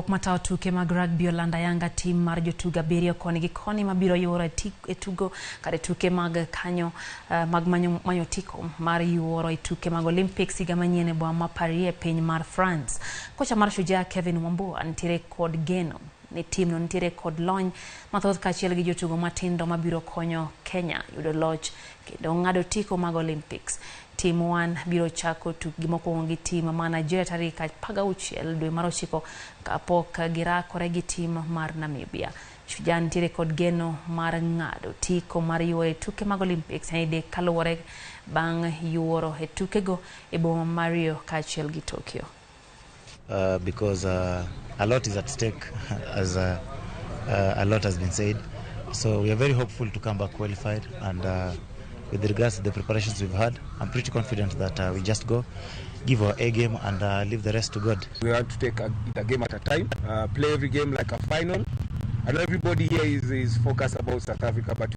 Matao tuke mag rugby Olanda Yanga team mar jotugo abiriyo koni gi koni mabiro yuoro e tugo kare tuke mag kanyo mag manyo tiko mar yuoro e tuke mag Olimpik higa manyien e boma ma Paris e piny mar France. Kocha mar Shujaa Kevin Wambua nitiere kod geno ni team no nitiere kod lony mathoth kaachiel gi jotugo matindo mabiro konyo Kenya yudo loch kendo ng'ado tiko mag Olympics. Team 1 biro chako tukgi mokwongo gi team ma Nigeria tarik 16 dwe mar 9 kapok girakore gi team mar Namibia. Shujaa nitiere kod geno mar ng'ado tiko mar yuoro e tuke mag Olympics hide kaluwore bang' yuoro e tukego e boma mar Rio kaachiel gi Tokyo. Because a lot is at stake, as a lot has been said. So we are very hopeful to come back qualified, and with regards to the preparations we've had, I'm pretty confident that we just go, give our A game, and leave the rest to God. We have to take a game at a time, play every game like a final. I know everybody here is focused about South Africa, but